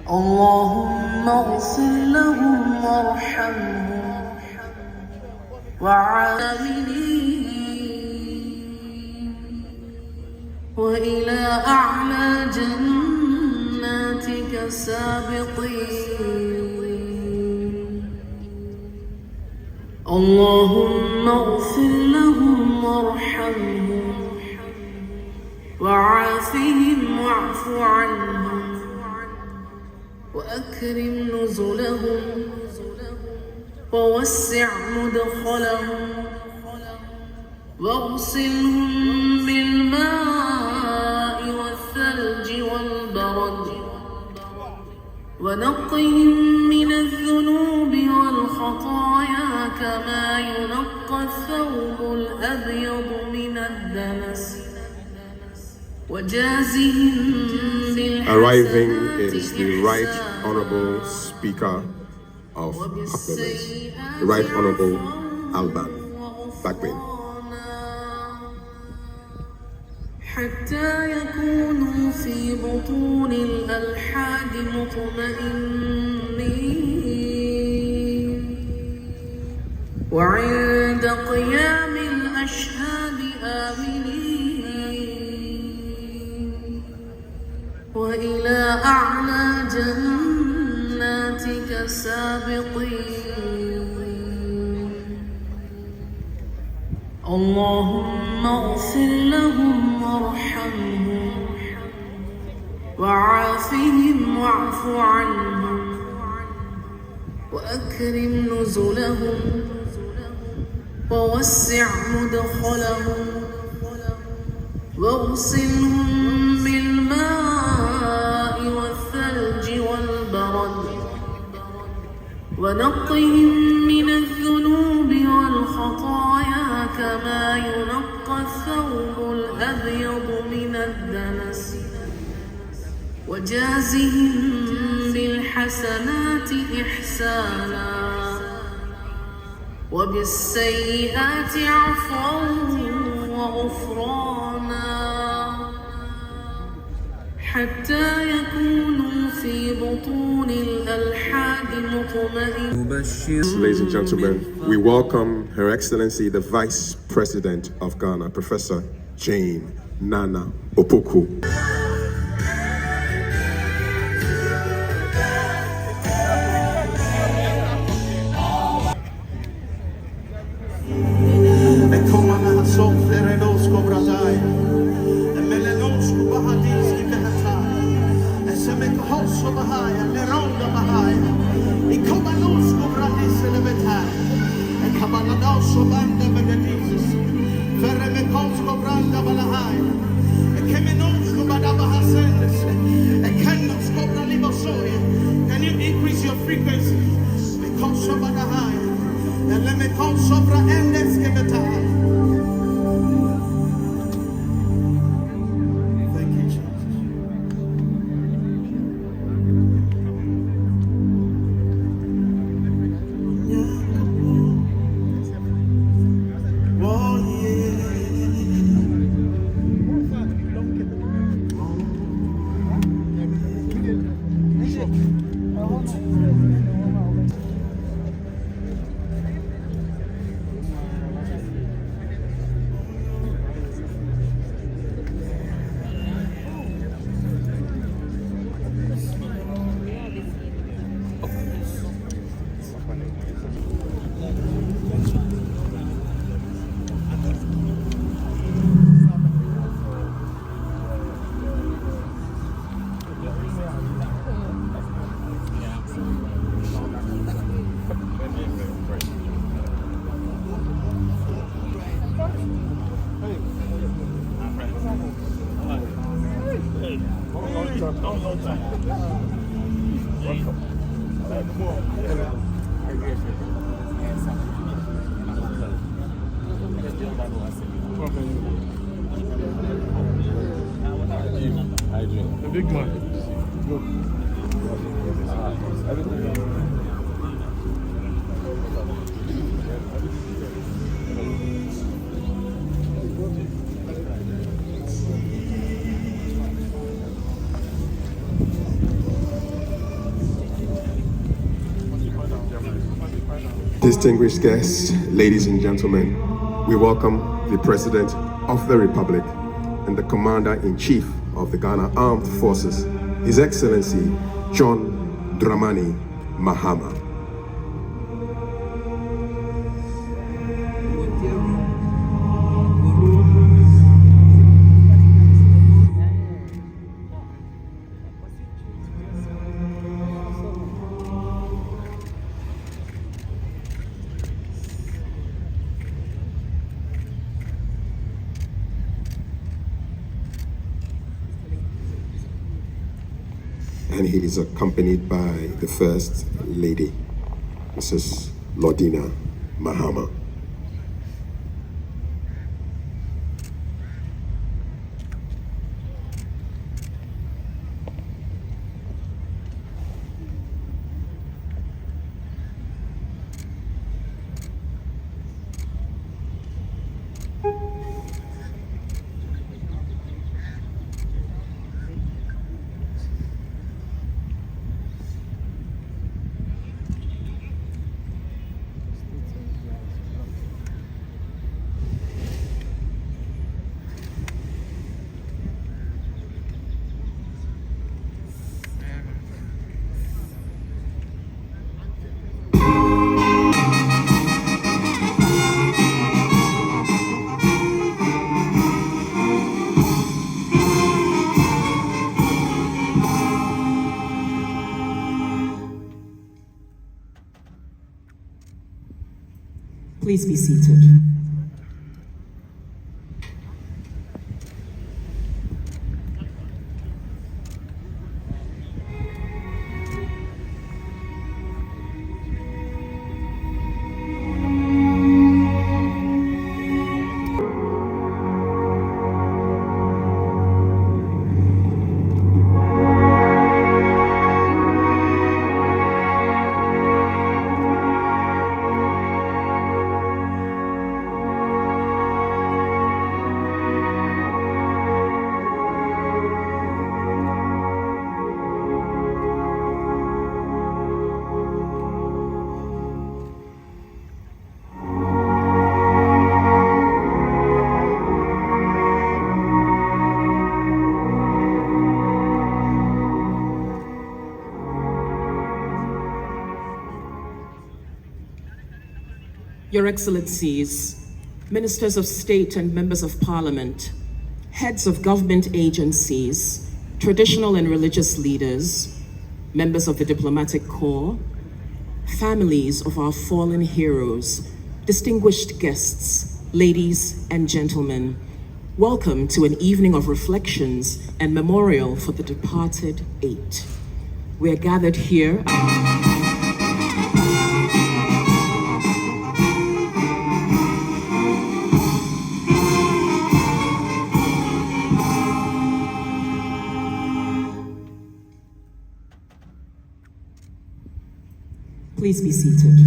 اللهم اغفر لهم وارحمهم وعاملين وإلى أعلى جناتك سابقين. اللهم اغفر لهم وارحمهم وعافهم واعف عنهم وأكرم نزلهم ووسع مدخلهم واغسلهم بالماء والثلج والبرد ونقهم من الذنوب والخطايا كما ينقى الثوب الأبيض من الدنس. Arriving is the Right Honourable Speaker of Parliament, the Right Honourable Alban Bigwigs. حتى يكونوا في بطون الألحاد مطمئنين وعند قيام الأشهاد آمنين وإلى أعلى جناتك سابقين. اللهم اغفر لهم وارحمهم وعافهم واعف عنهم وأكرم نزلهم ووسع مدخلهم واغسلهم بالماء والثلج والبرد ونقهم من الذنوب والخطايا كما ينقى الثوب الأبيض من الدنس. وجازهم بالحسنات إحسانا وبالسيئات عفوا وغفرانا حتى يكونوا في بطون الألحاد مطمئنين. Ladies and gentlemen, we welcome Her Excellency the Vice President of Ghana, Professor Jane Naana Opoku. Can you increase your frequency? Let me call Sobra and let's give it time. Thank you, Jesus. Oh, The big man. Go. Distinguished guests, ladies and gentlemen, we welcome the President of the Republic and the Commander-in-Chief of the Ghana Armed Forces, His Excellency John Dramani Mahama. And he is accompanied by the First Lady, Mrs. Lordina Mahama. Please be seated. Your Excellencies, Ministers of State and Members of Parliament, heads of government agencies, traditional and religious leaders, members of the diplomatic corps, families of our fallen heroes, distinguished guests, ladies and gentlemen, welcome to an evening of reflections and memorial for the departed 8. We are gathered here. Please be seated.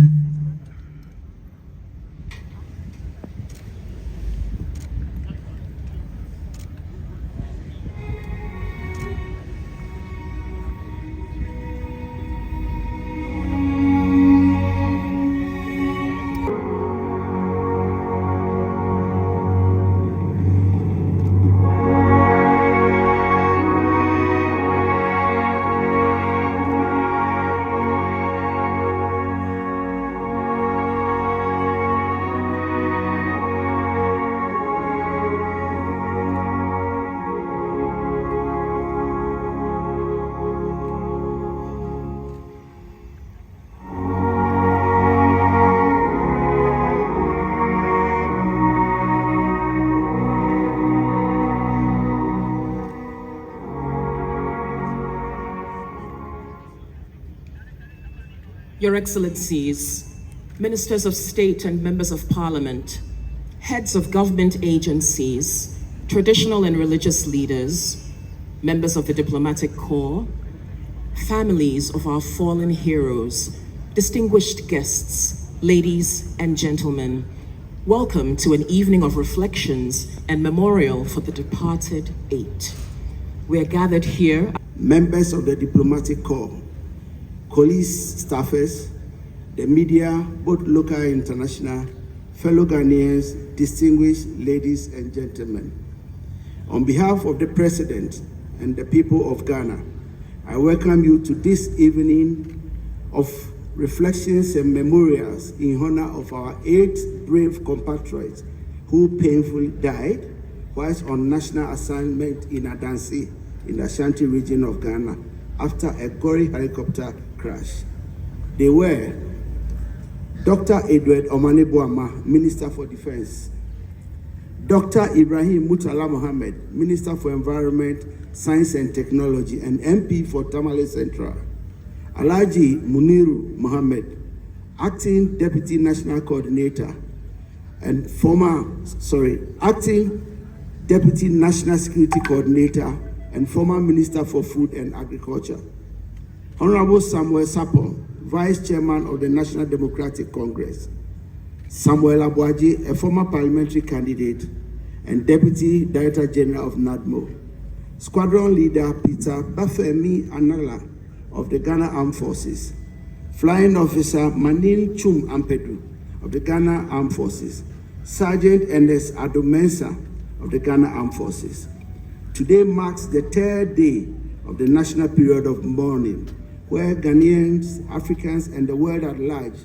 Your Excellencies, Ministers of State and Members of Parliament, heads of government agencies, traditional and religious leaders, members of the diplomatic corps, families of our fallen heroes, distinguished guests, ladies and gentlemen, welcome to an evening of reflections and memorial for the departed 8. We are gathered here. Members of the diplomatic corps, police staffers, the media, both local and international, fellow Ghanaians, distinguished ladies and gentlemen. On behalf of the President and the people of Ghana, I welcome you to this evening of reflections and memorials in honor of our 8 brave compatriots who painfully died whilst on national assignment in Adansi in the Ashanti region of Ghana after a gory helicopter crash. They were Dr. Edward Omane Boama, Minister for Defense; Dr. Ibrahim Murtala Mohammed, Minister for Environment, Science and Technology and MP for Tamale Central; Alhaji Muniru Mohammed, Acting Deputy National Coordinator and Acting Deputy National Security Coordinator and former Minister for Food and Agriculture; Honorable Samuel Sapon, Vice Chairman of the National Democratic Congress; Samuel Abuaji, a former parliamentary candidate and Deputy Director General of NADMO; Squadron Leader Peter Bafemi Anala of the Ghana Armed Forces; Flying Officer Manin Chum Ampedu of the Ghana Armed Forces; Sergeant Ernest Adomensa of the Ghana Armed Forces. Today marks the 3rd day of the national period of mourning, where Ghanaians, Africans, and the world at large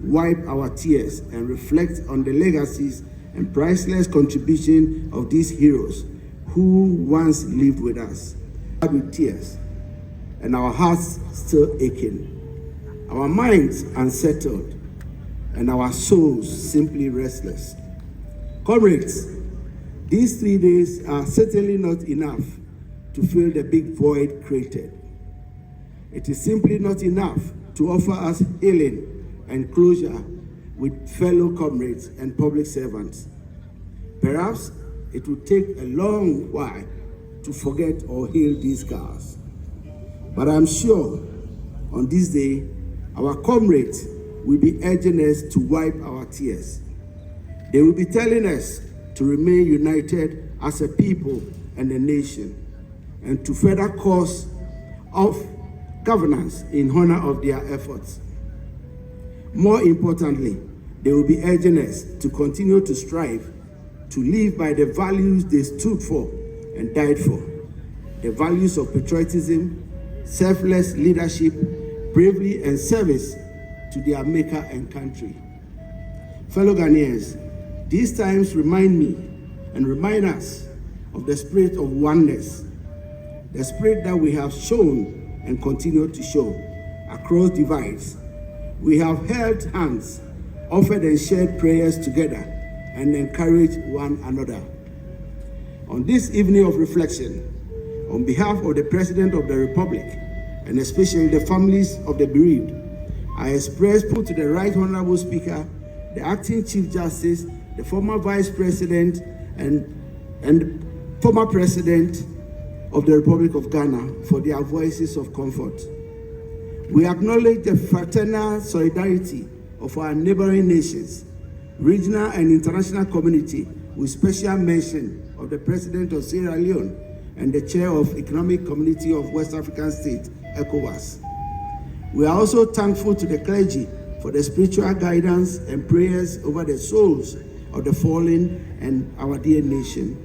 wipe our tears and reflect on the legacies and priceless contribution of these heroes who once lived with us. With tears, and our hearts still aching, our minds unsettled, and our souls simply restless. Comrades, these 3 days are certainly not enough to fill the big void created. It is simply not enough to offer us healing and closure with fellow comrades and public servants. Perhaps it will take a long while to forget or heal these scars. But I'm sure on this day, our comrades will be urging us to wipe our tears. They will be telling us to remain united as a people and a nation, and to further course of governance in honor of their efforts. More importantly, they will be urging us to continue to strive to live by the values they stood for and died for. The values of patriotism, selfless leadership, bravery and service to their maker and country. Fellow Ghanaians, these times remind me and remind us of the spirit of oneness, the spirit that we have shown and continue to show across divides. We have held hands, offered and shared prayers together, and encouraged one another. On this evening of reflection, on behalf of the President of the Republic, and especially the families of the bereaved, I express to the Right Honorable Speaker, the Acting Chief Justice, the former Vice President, and former President of the Republic of Ghana for their voices of comfort. We acknowledge the fraternal solidarity of our neighboring nations, regional and international community, with special mention of the President of Sierra Leone and the Chair of Economic Community of West African States, ECOWAS. We are also thankful to the clergy for the spiritual guidance and prayers over the souls of the fallen and our dear nation.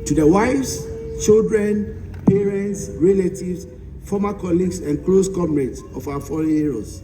To the wives, children, parents, relatives, former colleagues and close comrades of our fallen heroes,